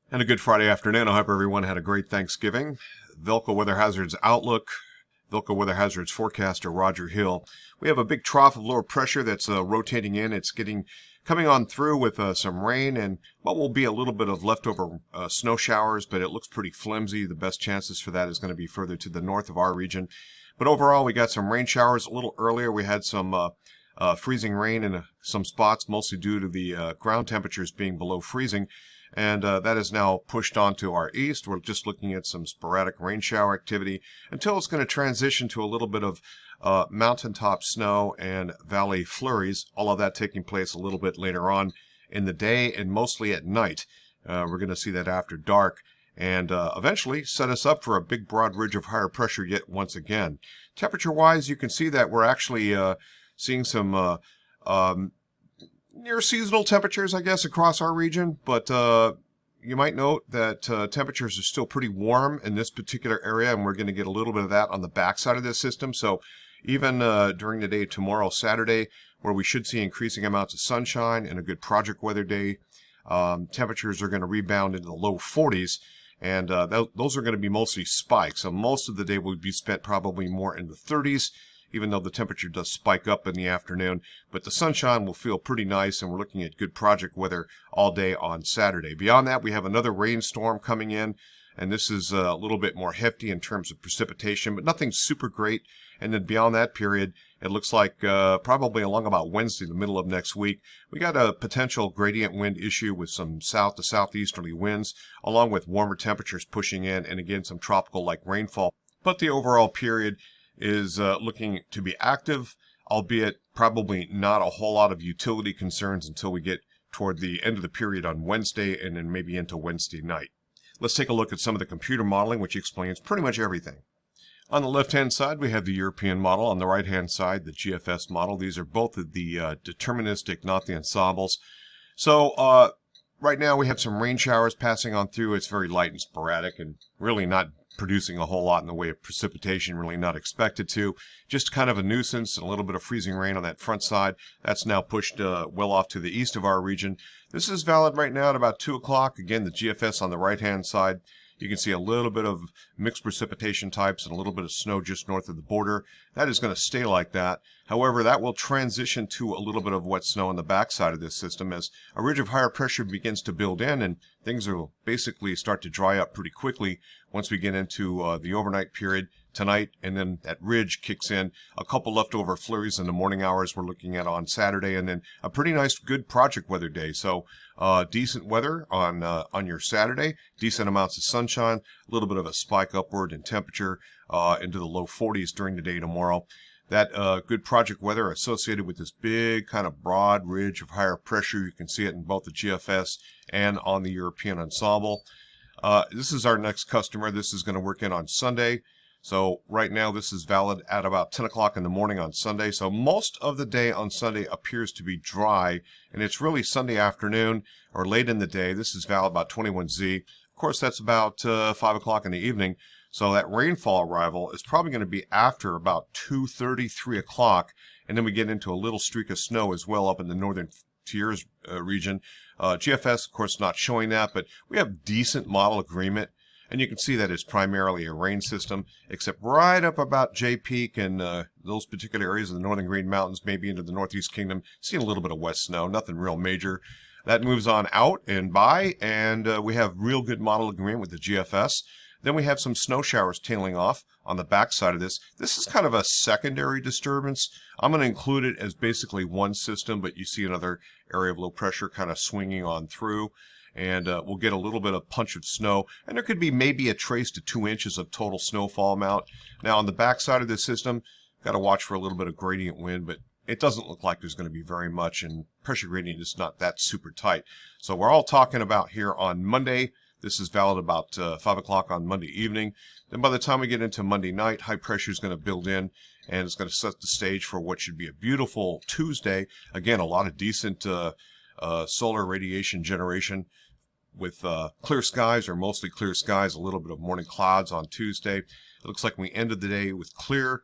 And a good Friday afternoon. I hope everyone had a great Thanksgiving. VELCO Weather Hazards Outlook, VELCO Weather Hazards forecaster Roger Hill. We have a big trough of lower pressure that's rotating in. It's coming on through with some rain and what will be a little bit of leftover snow showers, but it looks pretty flimsy. The best chances for that is going to be further to the north of our region. But overall, we got some rain showers a little earlier. We had some freezing rain in some spots, mostly due to the ground temperatures being below freezing. And that is now pushed on to our east. We're just looking at some sporadic rain shower activity until it's going to transition to a little bit of mountaintop snow and valley flurries, all of that taking place a little bit later on in the day and mostly at night. We're going to see that after dark and eventually set us up for a big broad ridge of higher pressure yet once again. Temperature-wise, you can see that we're actually seeing some near seasonal temperatures, I guess, across our region, but you might note that temperatures are still pretty warm in this particular area, and we're going to get a little bit of that on the backside of this system. So even during the day tomorrow, Saturday, where we should see increasing amounts of sunshine and a good project weather day, temperatures are going to rebound into the low 40s, and those are going to be mostly spikes. So most of the day will be spent probably more in the 30s, even though the temperature does spike up in the afternoon. But the sunshine will feel pretty nice, and we're looking at good project weather all day on Saturday. Beyond that, we have another rainstorm coming in, and this is a little bit more hefty in terms of precipitation, but nothing super great. And then beyond that period, it looks like probably along about Wednesday, the middle of next week, we got a potential gradient wind issue with some south to southeasterly winds, along with warmer temperatures pushing in, and again, some tropical-like rainfall. But the overall period is looking to be active, albeit probably not a whole lot of utility concerns until we get toward the end of the period on Wednesday and then maybe into Wednesday night. Let's take a look at some of the computer modeling, which explains pretty much everything. On the left-hand side, we have the European model. On the right-hand side, the GFS model. These are both of the deterministic, not the ensembles. So right now we have some rain showers passing on through. It's very light and sporadic and really not producing a whole lot in the way of precipitation, really not expected to. Just kind of a nuisance and a little bit of freezing rain on that front side. That's now pushed well off to the east of our region. This is valid right now at about 2 o'clock. Again, the GFS on the right-hand side. You can see a little bit of mixed precipitation types and a little bit of snow just north of the border. That is going to stay like that. However, that will transition to a little bit of wet snow on the backside of this system as a ridge of higher pressure begins to build in, and things will basically start to dry up pretty quickly once we get into the overnight period tonight, and then that ridge kicks in. A couple leftover flurries in the morning hours we're looking at on Saturday, and then a pretty nice, good project weather day. So decent weather on your Saturday, decent amounts of sunshine, a little bit of a spike upward in temperature into the low 40s during the day tomorrow. That good project weather associated with this big kind of broad ridge of higher pressure. You can see it in both the GFS and on the European ensemble. This is our next customer. This is going to work in on Sunday. So right now this is valid at about 10 o'clock in the morning on Sunday. So most of the day on Sunday appears to be dry, and it's really Sunday afternoon or late in the day. This is valid about 21Z. Of course, that's about 5 o'clock in the evening. So that rainfall arrival is probably going to be after about 2:30, 3 o'clock, and then we get into a little streak of snow as well up in the northern tiers region. GFS, of course, not showing that, but we have decent model agreement. And you can see that it's primarily a rain system, except right up about J Peak and those particular areas of the northern Green Mountains, maybe into the Northeast Kingdom, seeing a little bit of wet snow, nothing real major. That moves on out and by, and we have real good model agreement with the GFS. Then we have some snow showers tailing off on the backside of this. This is kind of a secondary disturbance. I'm going to include it as basically one system, but you see another area of low pressure kind of swinging on through. And we'll get a little bit of punch of snow, and there could be maybe a trace to 2 inches of total snowfall amount. Now on the backside of this system, got to watch for a little bit of gradient wind, but it doesn't look like there's going to be very much, and pressure gradient is not that super tight. So we're all talking about here on Monday. This is valid about 5 o'clock on Monday evening. Then by the time we get into Monday night, high pressure is going to build in, and it's going to set the stage for what should be a beautiful Tuesday. Again, a lot of decent solar radiation generation, with clear skies or mostly clear skies, a little bit of morning clouds on Tuesday. It looks like we ended the day with clear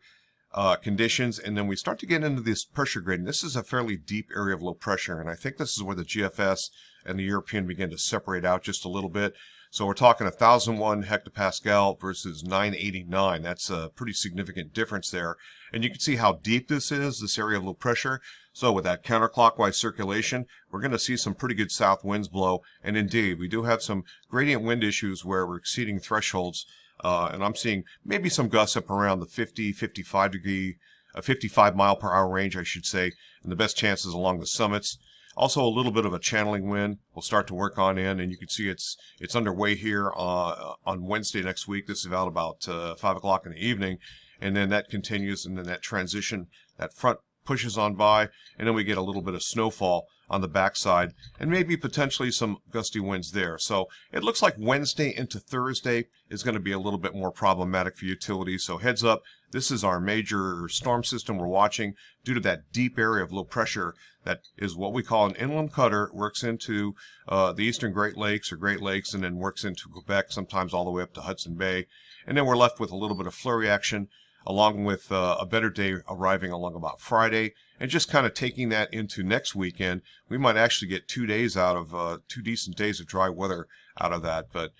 conditions, and then we start to get into this pressure grading. This is a fairly deep area of low pressure, and I think this is where the GFS and the European begin to separate out just a little bit. So we're talking 1,001 hectopascal versus 989. That's a pretty significant difference there. And you can see how deep this is, this area of low pressure. So with that counterclockwise circulation, we're going to see some pretty good south winds blow. And indeed, we do have some gradient wind issues where we're exceeding thresholds. And I'm seeing maybe some gusts up around the 55 mile per hour range, I should say. And the best chances along the summits. Also, a little bit of a channeling wind we'll start to work on in, and you can see it's underway here on Wednesday next week. This is out about 5 o'clock in the evening, and then that continues, and then that transition, that front pushes on by, and then we get a little bit of snowfall on the backside, and maybe potentially some gusty winds there. So it looks like Wednesday into Thursday is going to be a little bit more problematic for utilities. So heads up, this is our major storm system we're watching due to that deep area of low pressure that is what we call an inland cutter. It works into the eastern Great Lakes or Great Lakes and then works into Quebec, sometimes all the way up to Hudson Bay. And then we're left with a little bit of flurry action along with a better day arriving along about Friday. And just kind of taking that into next weekend, we might actually get 2 days out of 2 decent days of dry weather out of that. But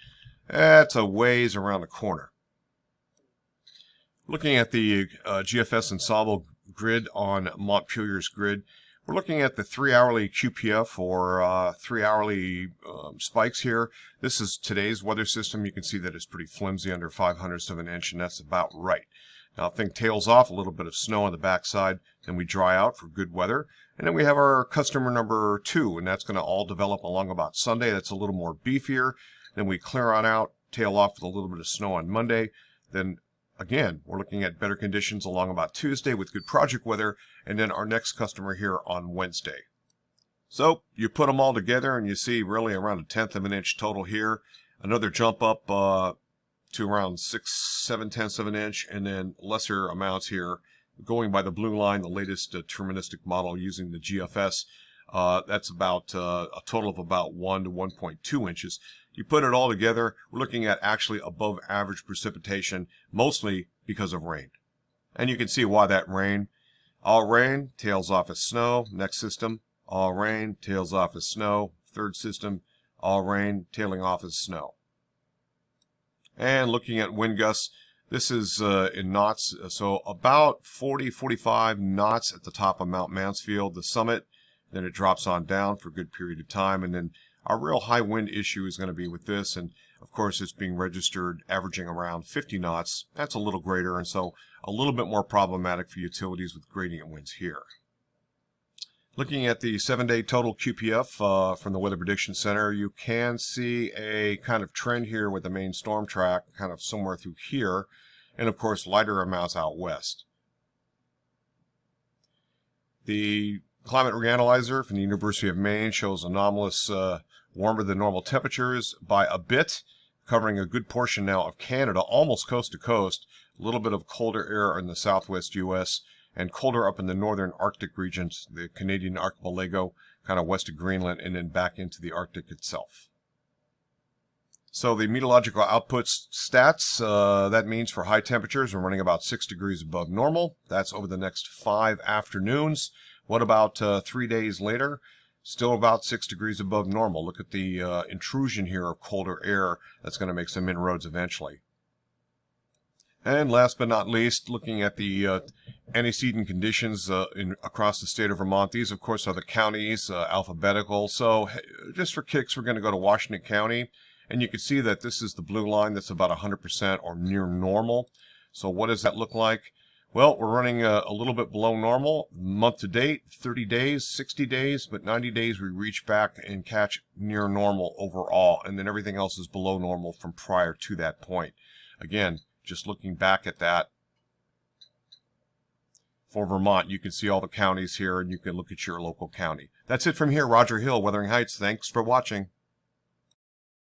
that's a ways around the corner. Looking at the GFS ensemble grid on Montpelier's grid, we're looking at the 3-hourly QPF or 3-hourly spikes here. This is today's weather system. You can see that it's pretty flimsy, under 0.05 of an inch, and that's about right. Now, if things tails off, a little bit of snow on the backside, then we dry out for good weather. And then we have our customer number 2, and that's going to all develop along about Sunday. That's a little more beefier. Then we clear on out, tail off with a little bit of snow on Monday. Then again, we're looking at better conditions along about Tuesday with good project weather, and then our next customer here on Wednesday. So you put them all together and you see really around 1/10 of an inch total here. Another jump up to around 6/7 of an inch, and then lesser amounts here going by the blue line, the latest deterministic model using the GFS. That's about a total of about 1 to 1.2 inches. You put it all together, we're looking at actually above average precipitation, mostly because of rain. And you can see why that rain. All rain, tails off as snow. Next system, all rain, tails off as snow. Third system, all rain, tailing off as snow. And looking at wind gusts, this is in knots, so about 40-45 knots at the top of Mount Mansfield, the summit. Then it drops on down for a good period of time, and then our real high wind issue is going to be with this, and of course it's being registered averaging around 50 knots. That's a little greater, and so a little bit more problematic for utilities with gradient winds here. Looking at the 7-day total QPF from the Weather Prediction Center, you can see a kind of trend here with the main storm track kind of somewhere through here, and of course lighter amounts out west. The Climate Reanalyzer from the University of Maine shows anomalous warmer than normal temperatures by a bit, covering a good portion now of Canada, almost coast to coast. A little bit of colder air in the southwest U.S. and colder up in the northern Arctic regions, the Canadian archipelago, kind of west of Greenland, and then back into the Arctic itself. So the meteorological outputs stats, that means for high temperatures, we're running about 6 degrees above normal. That's over the next 5 afternoons. What about 3 days later? Still about 6 degrees above normal. Look at the intrusion here of colder air. That's going to make some inroads eventually. And last but not least, looking at the antecedent conditions across the state of Vermont. These, of course, are the counties, alphabetical. So just for kicks, we're going to go to Washington County. And you can see that this is the blue line. That's about 100% or near normal. So what does that look like? Well, we're running a little bit below normal. Month to date, 30 days, 60 days, but 90 days we reach back and catch near normal overall. And then everything else is below normal from prior to that point. Again, just looking back at that for Vermont, you can see all the counties here and you can look at your local county. That's it from here. Roger Hill, Wuthering Heights. Thanks for watching.